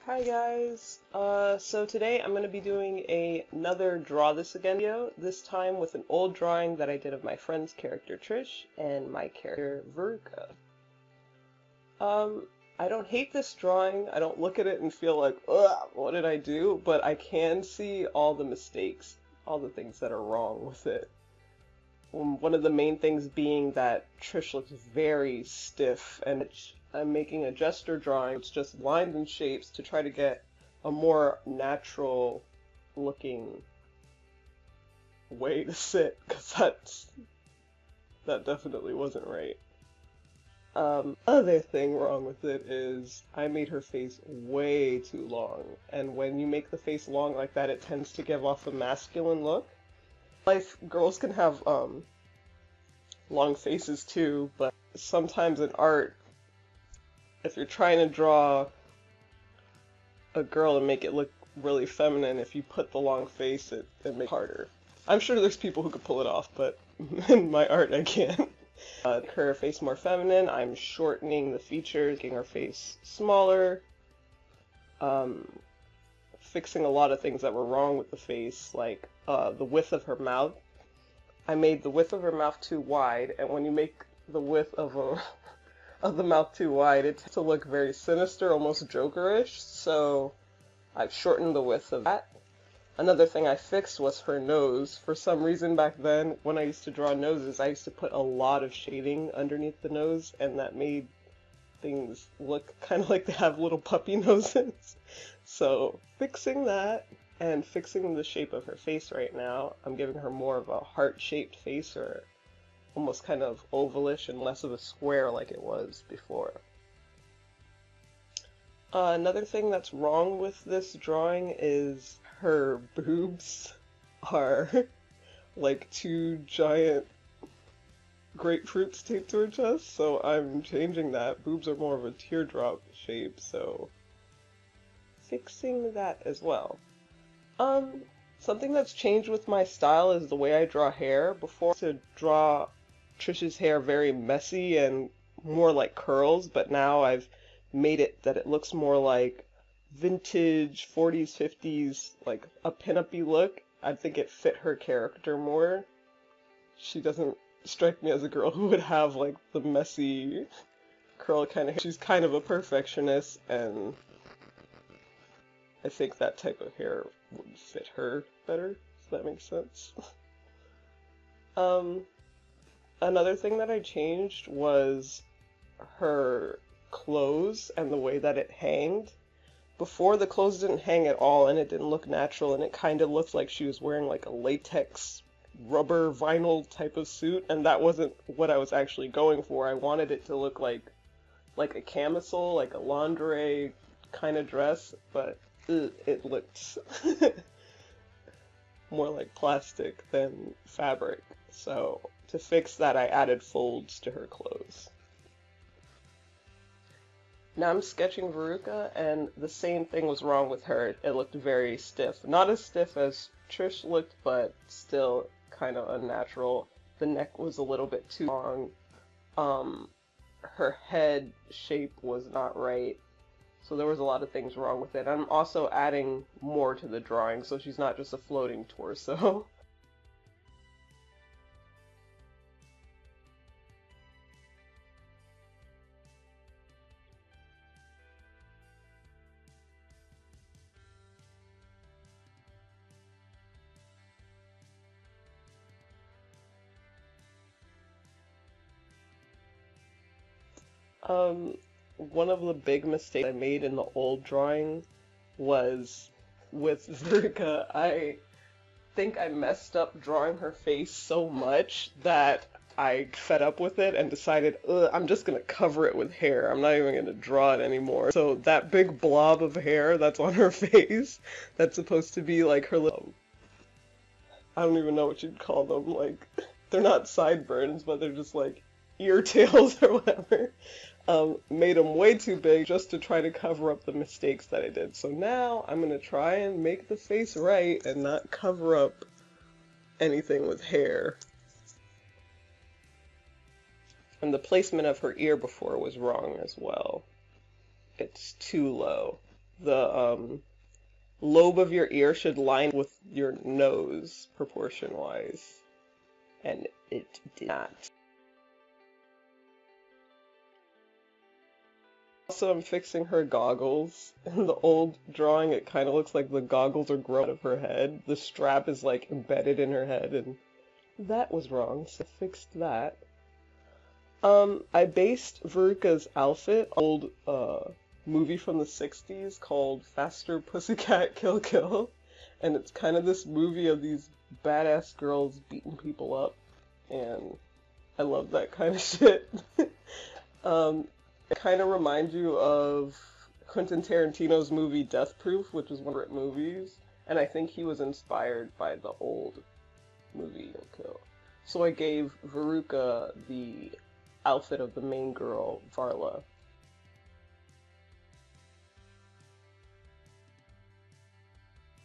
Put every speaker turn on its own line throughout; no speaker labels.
Hi guys, so today I'm going to be doing another Draw This Again video, this time with an old drawing that I did of my friend's character Trish and my character Veruca. I don't hate this drawing, I don't look at it and feel like, ugh, what did I do? But I can see all the mistakes, all the things that are wrong with it. One of the main things being that Trish looks very stiff, and I'm making a gesture drawing. It's just lines and shapes to try to get a more natural looking way to sit, because that definitely wasn't right. Other thing wrong with it is I made her face way too long, and when you make the face long like that, it tends to give off a masculine look. Girls can have long faces too, but sometimes in art, if you're trying to draw a girl and make it look really feminine, if you put the long face, it makes it harder. I'm sure there's people who could pull it off, but in my art I can't. Her face more feminine, I'm shortening the features, making her face smaller, fixing a lot of things that were wrong with the face, like the width of her mouth. I made the width of her mouth too wide, and when you make the width of the mouth too wide, it tends to look very sinister, almost Jokerish, so I've shortened the width of that. Another thing I fixed was her nose. For some reason back then, when I used to draw noses, I used to put a lot of shading underneath the nose, and that made things look kind of like they have little puppy noses. So fixing that, and fixing the shape of her face right now, I'm giving her more of a heart-shaped face, or almost kind of ovalish and less of a square like it was before. Another thing that's wrong with this drawing is her boobs are like two giant grapefruits taped to her chest, so I'm changing that. Boobs are more of a teardrop shape, so fixing that as well. Something that's changed with my style is the way I draw hair. Before, I used to draw Trish's hair very messy and more like curls, but now I've made it that it looks more like vintage 40s, 50s, like a pin-up-y look. I think it fit her character more. She doesn't strike me as a girl who would have like the messy curl kind of hair. She's kind of a perfectionist, and I think that type of hair would fit her better, if that makes sense. Another thing that I changed was her clothes and the way that it hanged. Before, the clothes didn't hang at all, and it didn't look natural, and it kind of looked like she was wearing like a latex rubber vinyl type of suit, and that wasn't what I was actually going for. I wanted it to look like a camisole, like a lingerie kind of dress, but it looked more like plastic than fabric. So to fix that, I added folds to her clothes. Now I'm sketching Veruca, and the same thing was wrong with her. It looked very stiff. Not as stiff as Trish looked, but still kind of unnatural. The neck was a little bit too long. Her head shape was not right. So there was a lot of things wrong with it. I'm also adding more to the drawing, so she's not just a floating torso. One of the big mistakes I made in the old drawing was with Veruca. I think I messed up drawing her face so much that I fed up with it and decided, I'm just gonna cover it with hair. I'm not even gonna draw it anymore. So that big blob of hair that's on her face, that's supposed to be like her little, I don't even know what you'd call them, like, they're not sideburns, but they're just like ear tails or whatever. Made them way too big just to try to cover up the mistakes that I did. So now I'm gonna try and make the face right and not cover up anything with hair. And the placement of her ear before was wrong as well. It's too low. the lobe of your ear should line with your nose proportion-wise, and it did not. Also, I'm fixing her goggles. In the old drawing, it kind of looks like the goggles are growing out of her head. The strap is like embedded in her head, and that was wrong, so I fixed that. I based Veruca's outfit on an old movie from the 60s called Faster Pussycat Kill Kill, and it's kind of this movie of these badass girls beating people up, and I love that kind of shit. It kind of reminds you of Quentin Tarantino's movie Death Proof, which is one of my movies, and I think he was inspired by the old movie Kill Kill. So I gave Veruca the outfit of the main girl, Varla.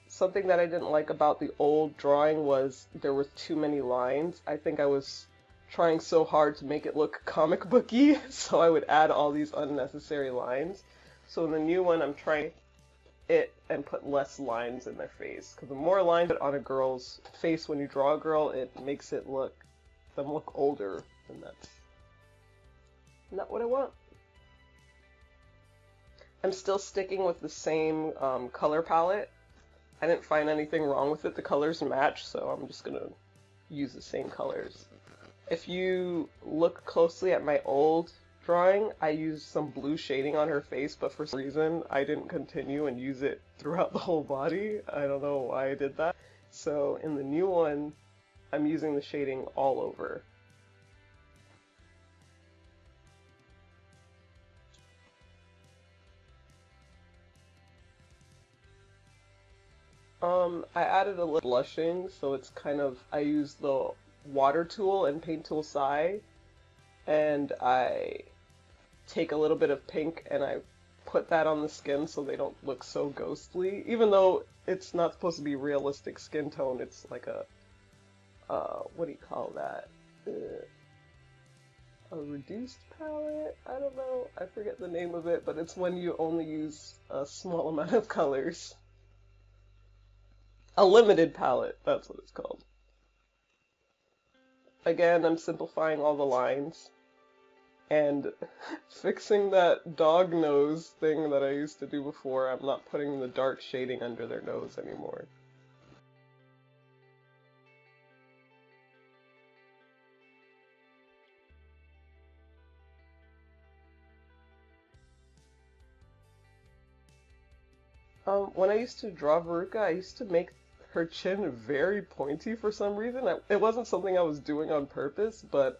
Something that I didn't like about the old drawing was there were too many lines. I think I was trying so hard to make it look comic booky, so I would add all these unnecessary lines. So in the new one, I'm trying it and put less lines in their face, because the more lines on a girl's face when you draw a girl, it makes them look older, and that's not what I want. I'm still sticking with the same color palette. I didn't find anything wrong with it. The colors match, so I'm just gonna use the same colors. If you look closely at my old drawing, I used some blue shading on her face, but for some reason I didn't continue and use it throughout the whole body. I don't know why I did that. So in the new one, I'm using the shading all over. I added a little blushing, so it's kind of, I used the water tool and paint tool side, and I take a little bit of pink and I put that on the skin so they don't look so ghostly. Even though it's not supposed to be realistic skin tone, it's like a, what do you call that? A reduced palette? I don't know. I forget the name of it, but it's when you only use a small amount of colors. A limited palette, that's what it's called. Again, I'm simplifying all the lines and fixing that dog nose thing that I used to do before. I'm not putting the dark shading under their nose anymore. When I used to draw Veruca, I used to make her chin very pointy for some reason. It wasn't something I was doing on purpose, but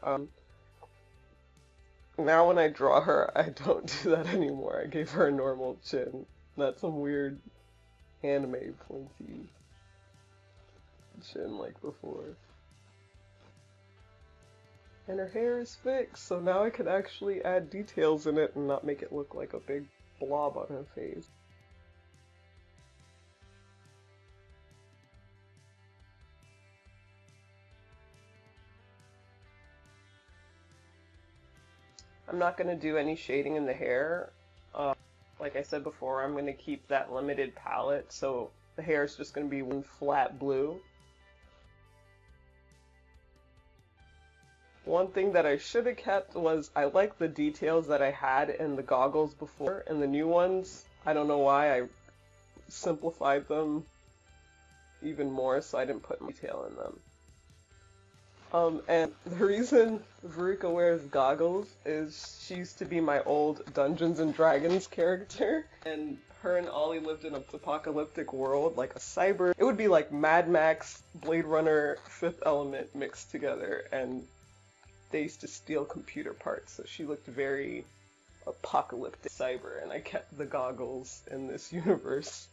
now when I draw her, I don't do that anymore. I gave her a normal chin, not some weird anime pointy chin like before. And her hair is fixed, so now I can actually add details in it and not make it look like a big blob on her face. I'm not going to do any shading in the hair. Like I said before, I'm going to keep that limited palette, so the hair is just going to be one flat blue. One thing that I should have kept was I like the details that I had in the goggles before. In the new ones, I don't know why I simplified them even more, so I didn't put detail in them. And the reason Veruca wears goggles is she used to be my old Dungeons and Dragons character, and her and Ollie lived in a apocalyptic world, like a cyber. It would be like Mad Max, Blade Runner, Fifth Element mixed together, and they used to steal computer parts, so she looked very apocalyptic cyber, and I kept the goggles in this universe.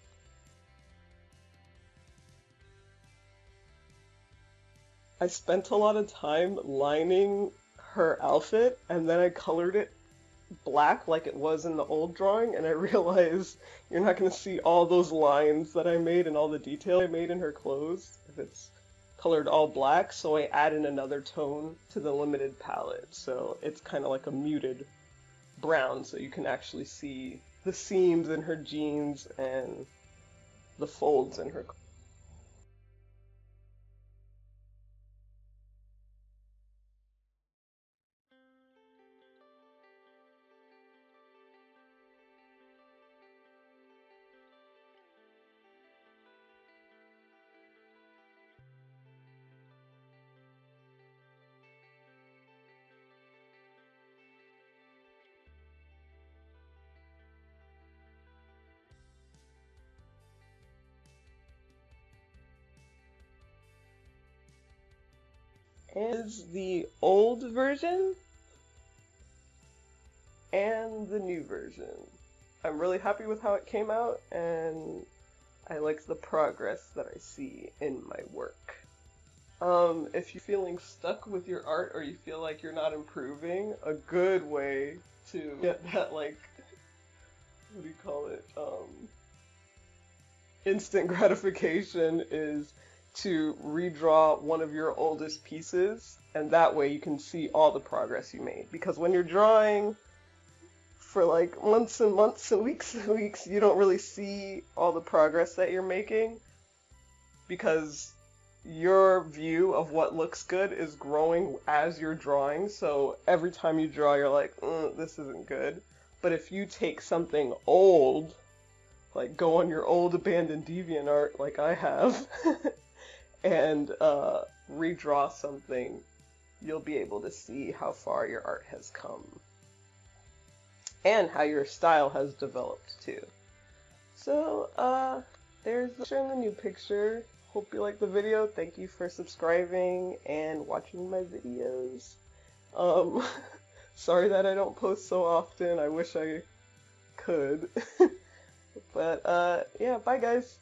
I spent a lot of time lining her outfit, and then I colored it black like it was in the old drawing, and I realized you're not going to see all those lines that I made and all the detail I made in her clothes if it's colored all black, so I added another tone to the limited palette, so it's kind of like a muted brown, so you can actually see the seams in her jeans and the folds in her. Is the old version and the new version. I'm really happy with how it came out, and I like the progress that I see in my work. If you're feeling stuck with your art or you feel like you're not improving, a good way to get that, like, what do you call it, instant gratification is to redraw one of your oldest pieces, and that way you can see all the progress you made. Because when you're drawing for like months and months and weeks, you don't really see all the progress that you're making because your view of what looks good is growing as you're drawing. So every time you draw, you're like, this isn't good. But if you take something old, like go on your old abandoned DeviantArt like I have, and redraw something, you'll be able to see how far your art has come. And how your style has developed too. So, there's the picture and the new picture. Hope you liked the video. Thank you for subscribing and watching my videos. Sorry that I don't post so often. I wish I could. But, yeah, bye guys.